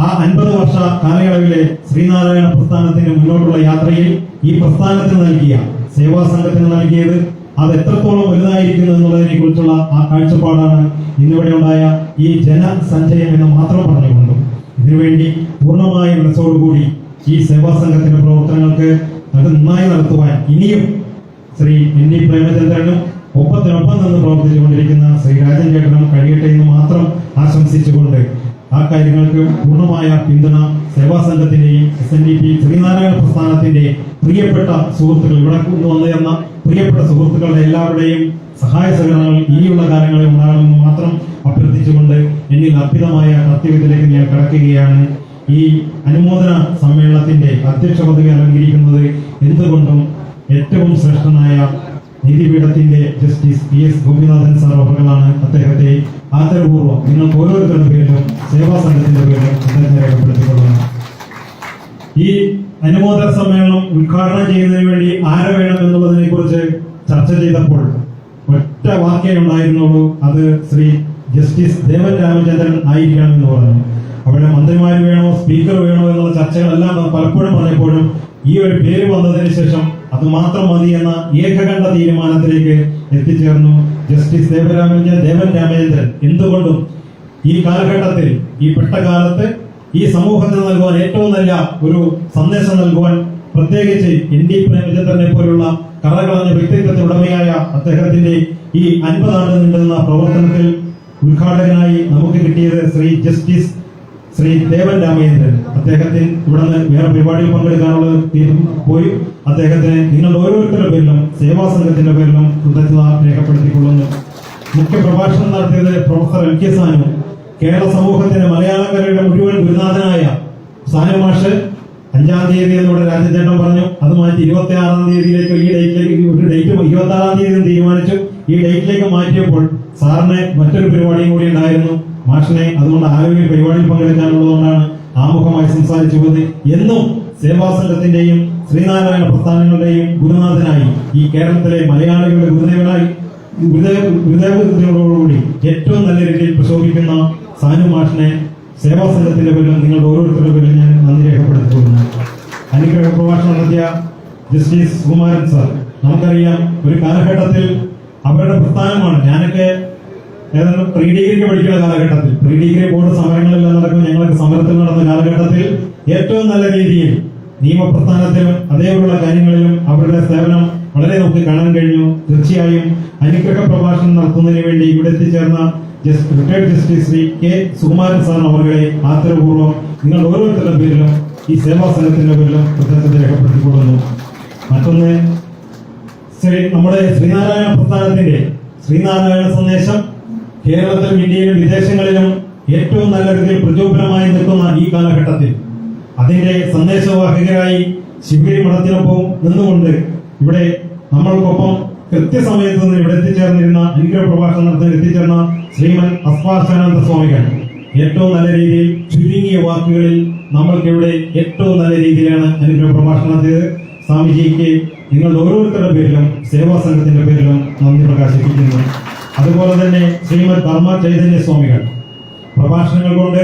ആ 50 വർഷ കാലയളവിലെ ശ്രീനാരായണ പ്രസ്ഥാനത്തിന്റെ മുന്നോട്ടുള്ള യാത്രയിൽ ഈ പ്രസ്ഥാനത്തിന് നൽകിയ സേവാ സംഘത്തിന് നൽകിയത് അത് എത്രത്തോളം വലുതായിരിക്കുന്നു എന്നുള്ളതിനെ കുറിച്ചുള്ള ആ കാഴ്ചപ്പാടാണ് ഇന്നിവിടെ ഉണ്ടായ ഈ ജനസഞ്ചയം എന്ന് മാത്രം പറഞ്ഞുകൊണ്ടു ഇതിനുവേണ്ടി പൂർണ്ണമായ മനസ്സോടുകൂടി ഈ സേവാ സംഘത്തിന്റെ പ്രവർത്തനങ്ങൾക്ക് അത് നന്നായി നടത്തുവാൻ ഇനിയും ശ്രീ ND പ്രേമചന്ദ്രനും ഒപ്പത്തിനൊപ്പം നിന്ന് പ്രവർത്തിച്ചുകൊണ്ടിരിക്കുന്ന ശ്രീ രാജൻ ചേട്ടനും കഴിയട്ടെ എന്ന് മാത്രം ആശംസിച്ചുകൊണ്ട് ആ കാര്യങ്ങൾക്ക് പൂർണ്ണമായ പിന്തുണ സേവാ സംഘത്തിന്റെയും SNDP ശ്രീനാരായണ പ്രസ്ഥാനത്തിന്റെ പ്രിയപ്പെട്ട സുഹൃത്തുക്കൾ, ഇവിടെ കൊണ്ടുവന്നിരുന്ന പ്രിയപ്പെട്ട സുഹൃത്തുക്കളുടെ എല്ലാവരുടെയും സഹായ സഹകരണങ്ങൾ ഇനിയുള്ള കാലങ്ങളിൽ ഉണ്ടാകണമെന്ന് മാത്രം അഭ്യർത്ഥിച്ചുകൊണ്ട് എന്നിൽ അർപ്പിതമായ കർത്തവ്യത്തിലേക്ക് ഞാൻ കടക്കുകയാണ്. ഈ അനുമോദന സമ്മേളനത്തിന്റെ അധ്യക്ഷ പദവി അലങ്കരിക്കുന്നത് എന്തുകൊണ്ടും ഏറ്റവും ശ്രേഷ്ഠനായ നീതിപീഠത്തിന്റെ ജസ്റ്റിസ് PS ഗോപിനാഥൻ സാർ അവர்களാണ് അദ്ദേഹത്തെ ആദരപൂർവ്വം നിങ്ങൾക്ക് ഓരോരുത്തരുടെ പേരിലും സേവാ സംഘത്തിന്റെ പേരിലും അദ്ദേഹത്തെ രേഖപ്പെടുത്തിക്കൊള്ളുന്നു. ഈ അനുമോദന സമ്മേളനം ഉദ്ഘാടനം ചെയ്യുന്നതിന് വേണ്ടി ആരെ വേണം എന്നുള്ളതിനെ കുറിച്ച് ചർച്ച ചെയ്തപ്പോൾ ഒറ്റ വാക്കേ ഉണ്ടായിരുന്നുള്ളൂ, അത് ശ്രീ ജസ്റ്റിസ് ദേവൻ രാമചന്ദ്രൻ ആയിരിക്കണം എന്ന് പറഞ്ഞു. അവിടെ മന്ത്രിമാർ വേണോ സ്പീക്കർ വേണോ എന്നുള്ള ചർച്ചകളെല്ലാം പലപ്പോഴും പറഞ്ഞപ്പോഴും ഈ ഒരു പേര് വന്നതിന് ശേഷം അത് മാത്രം മതി എന്ന ഏകകണ്ഠ തീരുമാനത്തിലേക്ക് എത്തിച്ചേർന്നു. ജസ്റ്റിസ് ദേവൻ രാമചന്ദ്രൻ എന്തുകൊണ്ടും ഈ കാലഘട്ടത്തിൽ ഈ പെട്ടകാലത്ത് ഈ സമൂഹത്തിന് നൽകുവാൻ ഏറ്റവും നല്ല ഒരു സന്ദേശം നൽകുവാൻ, പ്രത്യേകിച്ച് ND പ്രേമചന്ദ്രനെ പോലുള്ള കറകളഞ്ഞ വ്യക്തിത്വത്തിന് ഉടമയായ അദ്ദേഹത്തിന്റെ ഈ 50 ആണ്ട് നീണ്ടുന്ന പ്രവർത്തനത്തിൽ ഉദ്ഘാടകനായി നമുക്ക് കിട്ടിയത് ശ്രീ ദേവൻ രാമചന്ദ്രൻ. അദ്ദേഹത്തിന് ഇവിടെ നിന്ന് വേറെ പരിപാടിയിൽ പങ്കെടുക്കാനുള്ള പോയി അദ്ദേഹത്തിന് നിങ്ങളുടെ ഓരോരുത്തരുടെ പേരിലും സേവാ സംഘത്തിന്റെ പേരിലും കൃതജ്ഞത രേഖപ്പെടുത്തിക്കൊള്ളുന്നു. മുഖ്യ പ്രഭാഷണം നടത്തിയത് പ്രൊഫസർ LK സാനു. കേരള സമൂഹത്തിന്റെ മലയാളക്കരയുടെ മുഴുവൻ ഗുരുനാഥനായ സാനു മാഷ് 5-ാം തീയതി എന്നോട് രാജചേട്ടൻ പറഞ്ഞു, അത് മാറ്റി 26-ാം തീയതിയിലേക്ക് ഈ ഡേറ്റിലേക്ക് ഒരു ഡേറ്റ് 26-ാം തീയതി തീരുമാനിച്ചു. ഈ ഡേറ്റിലേക്ക് മാറ്റിയപ്പോൾ സാറിന് മറ്റൊരു പരിപാടിയും കൂടി ഉണ്ടായിരുന്നു. മാഷിനെ അതുകൊണ്ട് ആരോഗ്യ പരിപാടിയിൽ പങ്കെടുക്കാനുള്ളതുകൊണ്ടാണ് ആമുഖമായി സംസാരിച്ചു പോയത്. എന്നും സേവാ സംഘത്തിന്റെയും ശ്രീനാരായണ പ്രസ്ഥാനങ്ങളുടെയും ഗുരുനാഥനായി ഈ കേരളത്തിലെ മലയാളികളുടെ ഗുരുദേവതയോടുകൂടി ഏറ്റവും നല്ല രീതിയിൽ പ്രശോഭിക്കുന്ന സാനു മാഷിനെ സേവാ സംഘത്തിന്റെ പേരിലും നിങ്ങളുടെ ഓരോരുത്തരുടെ പേരിലും ഞാൻ നന്ദി രേഖപ്പെടുത്തിക്കൊള്ളുന്നു. അനുഗ്രഹ പ്രഭാഷണം നടത്തിയ ജസ്റ്റിസ് സുകുമാരൻ സാർ, നമുക്കറിയാം ഒരു കാലഘട്ടത്തിൽ അവരുടെ പ്രസ്ഥാനമാണ്. ഞാനൊക്കെ ഏതാണ്ട് പ്രീ ഡിഗ്രിക്ക് പഠിക്കുന്ന കാലഘട്ടത്തിൽ, പ്രീ ഡിഗ്രി ബോർഡ് സമരങ്ങളെല്ലാം നടക്കും, ഞങ്ങളൊക്കെ സമരത്തിൽ നടന്ന കാലഘട്ടത്തിൽ ഏറ്റവും നല്ല രീതിയിൽ നിയമപ്രസ്ഥാനത്തിലും അതേപോലുള്ള കാര്യങ്ങളിലും അവരുടെ സേവനം വളരെ നമുക്ക് കാണാൻ കഴിഞ്ഞു. തീർച്ചയായും അനുഗ്രഹ പ്രഭാഷണം നടത്തുന്നതിന് വേണ്ടി ഇവിടെ എത്തിച്ചേർന്ന retired justice Shri K Sukumaran sir അവരുടെ ആദരപൂർവ്വം നിങ്ങൾ ഓരോരുത്തരുടെ പേരിലും ഈ സേവാ സംഘത്തിന്റെ പേരിലും കൃതജ്ഞത രേഖപ്പെടുത്തിക്കൊള്ളുന്നു. മറ്റൊന്ന്, നമ്മുടെ ശ്രീനാരായണ പ്രസ്ഥാനത്തിന്റെ ശ്രീനാരായണ സന്ദേശം കേരളത്തിലും ഇന്ത്യയിലും വിദേശങ്ങളിലും ഏറ്റവും നല്ല രീതിയിൽ പ്രചോദനമായി നിൽക്കുന്ന ഈ കാലഘട്ടത്തിൽ അതിന്റെ സന്ദേശവാഹകരായി ശിവഗിരി മഠത്തിനൊപ്പം നിന്നുകൊണ്ട് ഇവിടെ നമ്മൾക്കൊപ്പം കൃത്യസമയത്ത് നിന്ന് ഇവിടെ എത്തിച്ചേർന്നിരുന്ന അനുഗ്രഹ പ്രഭാഷണം നടത്താൻ എത്തിച്ചേർന്ന ശ്രീമൻ അസ്വാശാനന്ദ സ്വാമികൾ ഏറ്റവും നല്ല രീതിയിൽ ചുരുങ്ങിയ വാക്കുകളിൽ നമ്മൾക്കിവിടെ ഏറ്റവും നല്ല രീതിയിലാണ് അനുഗ്രഹ പ്രഭാഷണം നടത്തിയത്. സ്വാമിജിക്ക് നിങ്ങളുടെ ഓരോരുത്തരുടെ പേരിലും സേവാ സംഘത്തിന്റെ പേരിലും നന്ദി പ്രകാശിപ്പിക്കുന്നു. അതുപോലെ തന്നെ ശ്രീമദ് ധർമ്മ ചൈതന്യ സ്വാമികൾ പ്രഭാഷണങ്ങൾ കൊണ്ട്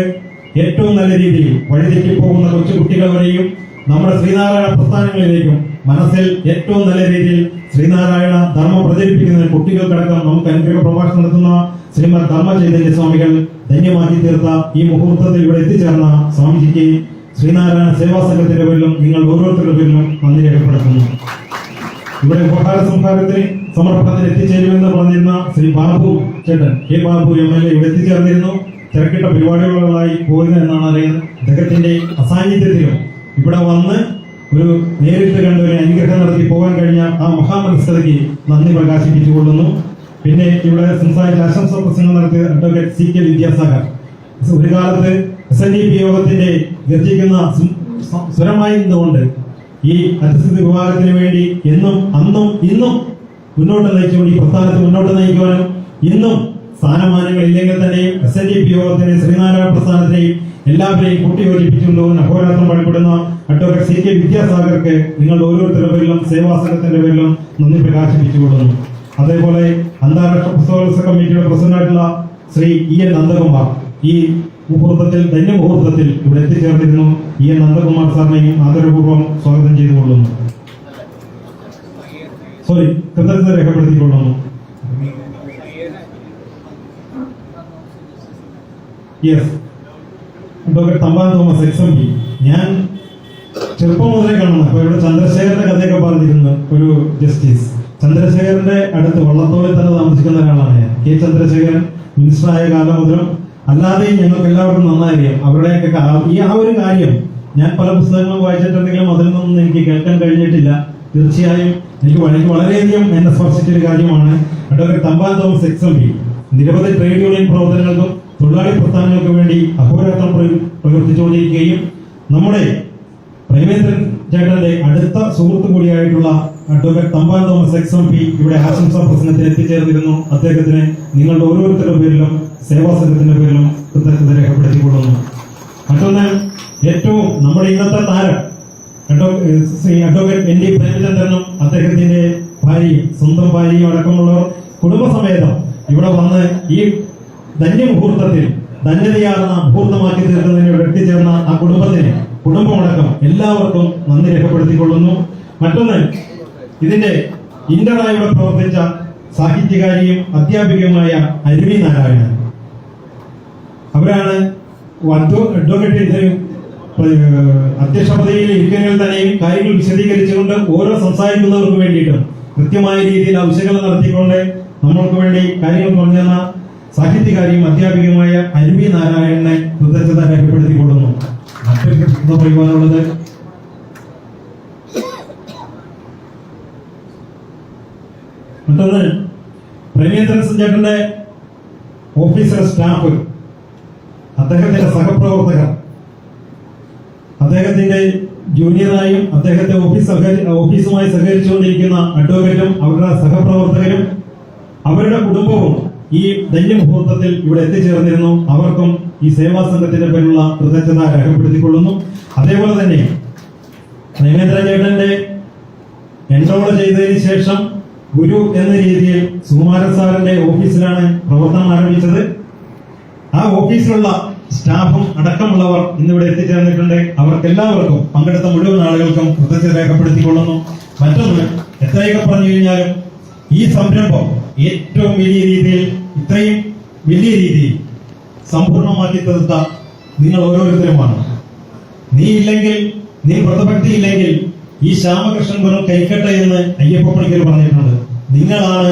ഏറ്റവും നല്ല രീതിയിൽ വഴിതെറ്റിപ്പോകുന്ന കൊച്ചുകുട്ടികൾ വരെയും നമ്മുടെ ശ്രീനാരായണ പ്രസ്ഥാനങ്ങളിലേക്കും മനസ്സിൽ ഏറ്റവും നല്ല രീതിയിൽ ശ്രീനാരായണ ധർമ്മം പ്രചരിപ്പിക്കുന്ന കുട്ടികൾക്കടക്കം നമുക്ക് അനുഗ്രഹ പ്രഭാഷണം നടത്തുന്ന ശ്രീമദ് ധർമ്മ ചൈതന്യ സ്വാമികൾ ധന്യമാക്കി തീർത്ത ഈ മുഹൂർത്തത്തിൽ ഇവിടെ എത്തിച്ചേർന്ന സ്വാമിജിക്ക് ശ്രീനാരായണ സേവാ സംഘത്തിന്റെ പേരിലും നിങ്ങൾ ഓരോരുത്തരുടെ പേരിലും നന്ദി രേഖപ്പെടുത്തുന്നു. ഇവിടെ ഉപഹാര സംഹാരത്തിന് സമർപ്പണത്തിന് എത്തിച്ചേരുമെന്ന് പറഞ്ഞിരുന്ന ശ്രീ ബാബു ചേട്ടൻ K ബാബു MLA ഇവിടെ എത്തിച്ചേർന്നിരുന്നു. തിരക്കിട്ട പരിപാടികളായി പോയിരുന്നു എന്നാണ് അറിയുന്നത്. അദ്ദേഹത്തിന്റെ അസാന്നിധ്യത്തിലും ഇവിടെ വന്ന് ഒരു നേരിട്ട് കണ്ട് ഒരു അനുഗ്രഹം നടത്തി പോകാൻ കഴിഞ്ഞ ആ മഹാമനസ്കതയ്ക്ക് നന്ദി പ്രകാശിപ്പിച്ചുകൊള്ളുന്നു. പിന്നെ ഇവിടെ സംസാരിച്ച ആശംസാ പ്രസംഗം നടത്തിയ അഡ്വക്കേറ്റ് CK വിദ്യാസാഗർ ഒരു കാലത്ത് SNDP യോഗത്തിന്റെ ഗർജിക്കുന്ന സ്വരമായി നിന്നുകൊണ്ട് ഈ അധിസ്ഥിത വിഭാഗത്തിന് വേണ്ടി എന്നും അന്നും ഇന്നും മുന്നോട്ട് നയിച്ചുകൊണ്ട് ഈ പ്രസ്ഥാനത്തെ മുന്നോട്ട് നയിക്കുവാനും ഇന്നും സ്ഥാനമാനങ്ങൾ ഇല്ലെങ്കിൽ തന്നെയും SNDP യോഗത്തിനെയും ശ്രീനാരായണ പ്രസ്ഥാനത്തിനെയും എല്ലാവരെയും കൂട്ടിയോജിപ്പിച്ചുകൊണ്ടുപോകുന്ന അഹോരാത്രം പണിപ്പെടുന്ന അഡ്വക്കേറ്റ് CK വിദ്യാസാഗർക്ക് നിങ്ങളുടെ ഓരോരുത്തരുടെ പേരിലും സേവാ സംഘത്തിന്റെ പേരിലും നന്ദി പ്രകാശിപ്പിച്ചുകൊള്ളുന്നു. അതേപോലെ അന്താരാഷ്ട്ര പുസ്തകോത്സവ കമ്മിറ്റിയുടെ പ്രസിഡന്റായിട്ടുള്ള ശ്രീ EN നന്ദകുമാർ ഈ മുഹൂർത്തത്തിൽ ധന്യമുഹൂർത്തത്തിൽ ഇവിടെ എത്തിച്ചേർന്നിരുന്നു. EN നന്ദകുമാർ സാറിനെയും ആദരപൂർവ്വം സ്വാഗതം ചെയ്തുകൊള്ളുന്നു. കൃതജ്ഞത രേഖപ്പെടുത്തിക്കൊള്ളുന്നു. Doctor Thampan Thomas XMP. ഞാൻ ചെറുപ്പം മുതലേ കാണുന്നു. അപ്പൊ ഇവിടെ ചന്ദ്രശേഖരന്റെ കഥയൊക്കെ പറഞ്ഞിരുന്നു. ഒരു ജസ്റ്റിസ് ചന്ദ്രശേഖരന്റെ അടുത്ത് വള്ളത്തോളിൽ തന്നെ താമസിക്കുന്ന ഒരാളാണ് ഞാൻ. K ചന്ദ്രശേഖരൻ മിനിസ്റ്ററായ കാലം മുതലും അല്ലാതെയും ഞങ്ങൾക്ക് എല്ലാവർക്കും നന്നായിരിക്കും അവരുടെയൊക്കെ ആ ഒരു കാര്യം. ഞാൻ പല പുസ്തകങ്ങളും വായിച്ചിട്ടുണ്ടെങ്കിലും അതിൽ നിന്നൊന്നും എനിക്ക് കേൾക്കാൻ കഴിഞ്ഞിട്ടില്ല. തീർച്ചയായും എനിക്ക് വളരെയധികം എന്നെ സ്പർശിച്ചൊരു കാര്യമാണ് ഡോക്ടർ തമ്പാൻ തോമസ് XMP. നിരവധി ട്രേഡ് യൂണിയൻ പ്രവർത്തനങ്ങൾക്കും തൊഴിലാളി പ്രസ്ഥാനങ്ങൾക്കും വേണ്ടി അഹോരാത്രം പ്രവർത്തിച്ചുകൊണ്ടിരിക്കുകയും നമ്മുടെ പ്രേമേന്ദ്രൻ ചേട്ടന്റെ അടുത്ത സുഹൃത്തു കൂടിയായിട്ടുള്ള അഡ്വക്കേറ്റ് തമ്പാൻ തോമസ് XMP ഇവിടെ ആശംസാ പ്രസംഗത്തിൽ എത്തിച്ചേർന്നിരുന്നു. അദ്ദേഹത്തിന് നിങ്ങളുടെ ഓരോരുത്തരുടെ പേരിലും സേവാ സംഘത്തിന്റെ പേരിലും കൃതജ്ഞത രേഖപ്പെടുത്തിക്കൊള്ളുന്നു. മറ്റൊന്ന്, ഏറ്റവും നമ്മുടെ ഇന്നത്തെ താരം അഡ്വക്കേറ്റ് ND പ്രേമചന്ദ്രനും അദ്ദേഹത്തിന്റെ ഭാര്യയും സ്വന്തം ഭാര്യയും അടക്കമുള്ളവർ കുടുംബസമേതം ഇവിടെ വന്ന് ഈ ധന്യമുഹൂർത്തത്തിൽ ധന്യതയാർന്ന മുഹൂർത്തമാക്കി തീർക്കുന്നതിന് ഇവിടെ എത്തിച്ചേർന്ന ആ കുടുംബമടക്കം എല്ലാവർക്കും നന്ദി രേഖപ്പെടുത്തിക്കൊള്ളുന്നു. മറ്റൊന്ന്, ഇതിന്റെ ഇന്ററായി ഇവിടെ പ്രവർത്തിച്ച സാഹിത്യകാരിയും അധ്യാപികയുമായ അരുവി നാരായണൻ. അവരാണ് അഡ്വക്കേറ്റ് അധ്യക്ഷ പദവിയിൽ ഇരിക്കുന്നതിൽ തന്നെയും കാര്യങ്ങൾ വിശദീകരിച്ചുകൊണ്ട് ഓരോ സംസാരിക്കുന്നവർക്ക് വേണ്ടിയിട്ടും കൃത്യമായ രീതിയിൽ ആവശ്യങ്ങൾ നടത്തിക്കൊണ്ട് നമ്മൾക്ക് വേണ്ടി കാര്യങ്ങൾ പറഞ്ഞെന്ന സാഹിത്യകാരിയും അധ്യാപികയുമായ അരുവി നാരായണനെ കൃതജ്ഞത രേഖപ്പെടുത്തിക്കൊള്ളുന്നു. മറ്റൊരു കൃത്യത പറയുവാനുള്ളത്, മറ്റൊന്ന്, പ്രേമേന്ദ്രൻ ചേട്ടന്റെ ഓഫീസർ സ്റ്റാഫ്, അദ്ദേഹത്തിന്റെ സഹപ്രവർത്തകർ, അദ്ദേഹത്തിന്റെ ജൂനിയറായും അദ്ദേഹത്തെ ഓഫീസുമായി സഹകരിച്ചുകൊണ്ടിരിക്കുന്ന അഡ്വക്കേറ്റും അവരുടെ സഹപ്രവർത്തകരും അവരുടെ കുടുംബവും ഈ ധന്യമുഹൂർത്തത്തിൽ ഇവിടെ എത്തിച്ചേർന്നിരുന്നു. അവർക്കും ഈ സേവാ സംഘത്തിന്റെ പേരിലുള്ള കൃതജ്ഞത രേഖപ്പെടുത്തിക്കൊള്ളുന്നു. അതേപോലെ തന്നെ പ്രേമേന്ദ്രൻ ചേട്ടന്റെ എൻറോൾ ചെയ്തതിന് ശേഷം ഗുരു എന്ന രീതിയിൽ സുകുമാരൻ സാറിന്റെ ഓഫീസിലാണ് പ്രവർത്തനം ആരംഭിച്ചത്. ആ ഓഫീസിലുള്ള സ്റ്റാഫും അടക്കമുള്ളവർ ഇന്നിവിടെ എത്തിച്ചേർന്നിട്ടുണ്ട്. അവർക്കെല്ലാവർക്കും പങ്കെടുത്ത മുഴുവൻ ആളുകൾക്കും കൃതജ്ഞത രേഖപ്പെടുത്തിക്കൊള്ളുന്നു. മറ്റൊന്ന്, എത്രയൊക്കെ പറഞ്ഞു കഴിഞ്ഞാലും ഈ സംരംഭം ഏറ്റവും വലിയ രീതിയിൽ, ഇത്രയും വലിയ രീതിയിൽ സമ്പൂർണ്ണമാക്കി തീർത്ത നിങ്ങൾ ഓരോരുത്തരുമാണ്. നീ വ്രതഭക്തി ഇല്ലെങ്കിൽ ഈ ശ്യാമകൃഷ്ണൻ വെറും കൈക്കട്ട എന്ന് അയ്യപ്പ പണിക്കർ പറഞ്ഞിട്ടുണ്ട്. നിങ്ങളാണ്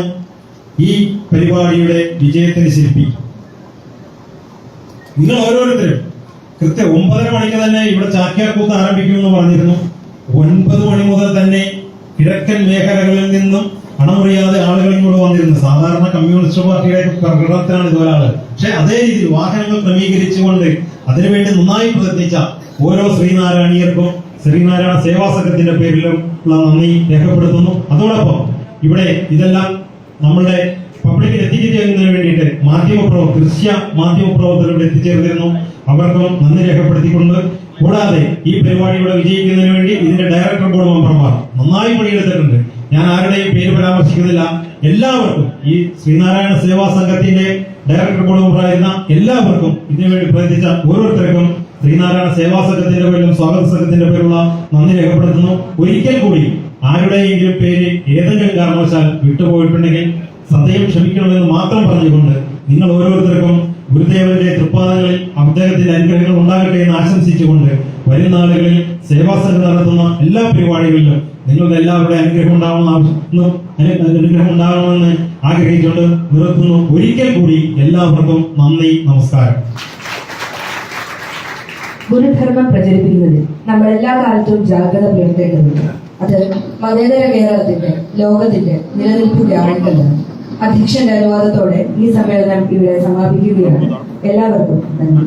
ഈ പരിപാടിയുടെ വിജയത്തിന് ശില്പി. നിങ്ങൾ ഓരോരുത്തരും കൃത്യം 9:30 മണിക്ക് തന്നെ ഇവിടെ ചാക്യാർകൂത്ത് ആരംഭിക്കുമെന്ന് പറഞ്ഞിരുന്നു. 9 മണി മുതൽ തന്നെ കിഴക്കൻ മേഖലകളിൽ നിന്നും അണമുറിയാതെ ആളുകൾ ഇങ്ങോട്ട് വന്നിരുന്നു. സാധാരണ കമ്മ്യൂണിസ്റ്റ് പാർട്ടിയുടെ പ്രകടനത്തിനാണ് ഇതൊരാള്. പക്ഷെ അതേ രീതിയിൽ വാഹനങ്ങൾ ക്രമീകരിച്ചുകൊണ്ട് അതിനുവേണ്ടി നന്നായി പ്രയത്നിച്ച ഓരോ ശ്രീനാരായണീയർക്കും ശ്രീനാരായണ സേവാ സംഘത്തിന്റെ പേരിലും ഉള്ള നന്ദി രേഖപ്പെടുത്തുന്നു. അതോടൊപ്പം ഇവിടെ ഇതെല്ലാം നമ്മളുടെ പബ്ലിക്കിൽ എത്തിക്കുന്നതിന് വേണ്ടിയിട്ട് ദൃശ്യ മാധ്യമപ്രവർത്തകർ ഇവിടെ എത്തിച്ചേർന്നിരുന്നു. അവർക്കും നന്ദി രേഖപ്പെടുത്തിക്കൊണ്ട്, കൂടാതെ ഈ പരിപാടിയുടെ വിജയിക്കുന്നതിന് വേണ്ടി ഇതിന്റെ ഡയറക്ടർ ബോർഡ് മെമ്പർമാർ നന്നായി പണിയെടുത്തിട്ടുണ്ട്. ഞാൻ ആരുടെയും പേര് പരാമർശിക്കുന്നില്ല. എല്ലാവർക്കും, ഈ ശ്രീനാരായണ സേവാ സംഘത്തിന്റെ ഡയറക്ടർ ബോർഡ് മെമ്പറായിരുന്ന എല്ലാവർക്കും, ഇതിനുവേണ്ടി പ്രയത്നിച്ച ഓരോരുത്തർക്കും ശ്രീനാരായണ സേവാ സംഘത്തിന്റെ പേരിലും സ്വാഗത സംഘത്തിന്റെ പേരിലുള്ള നന്ദി രേഖപ്പെടുത്തുന്നു. ഒരിക്കൽ കൂടി ആരുടെയെങ്കിലും പേര് ഏതെങ്കിലും കാരണവശാൽ വിട്ടുപോയിട്ടുണ്ടെങ്കിൽ സദയം ക്ഷമിക്കണമെന്ന് മാത്രം പറഞ്ഞുകൊണ്ട് നിങ്ങൾ ഓരോരുത്തർക്കും ഗുരുദേവന്റെ തൃപ്പാദങ്ങളിൽ അദ്ദേഹത്തിന്റെ അനുഗ്രഹങ്ങൾ ഉണ്ടാകട്ടെ എന്ന് ആശംസിച്ചുകൊണ്ട് വരും നാളുകളിൽ സേവാ സംഘം നടത്തുന്ന എല്ലാ പരിപാടികളിലും നിങ്ങളുടെ എല്ലാവരുടെ അനുഗ്രഹം ഉണ്ടാകണമെന്ന് ആഗ്രഹിച്ചുകൊണ്ട് നിർത്തുന്നു. ഒരിക്കൽ കൂടി എല്ലാവർക്കും നന്ദി, നമസ്കാരം. ഗുരുധർമ്മം പ്രചരിപ്പിക്കുന്നതിൽ നമ്മൾ എല്ലാ കാലത്തും ജാഗ്രത പുലർത്തേണ്ടതുണ്ട്. അത് മതേതര കേരളത്തിന്റെ, ലോകത്തിന്റെ നിലനിൽപ്പിന്റെ ആഴങ്കല്ലാണ്. അധ്യക്ഷന്റെ അനുവാദത്തോടെ ഈ സമ്മേളനം ഇവിടെ സമാപിക്കുകയാണ്. എല്ലാവർക്കും നന്ദി.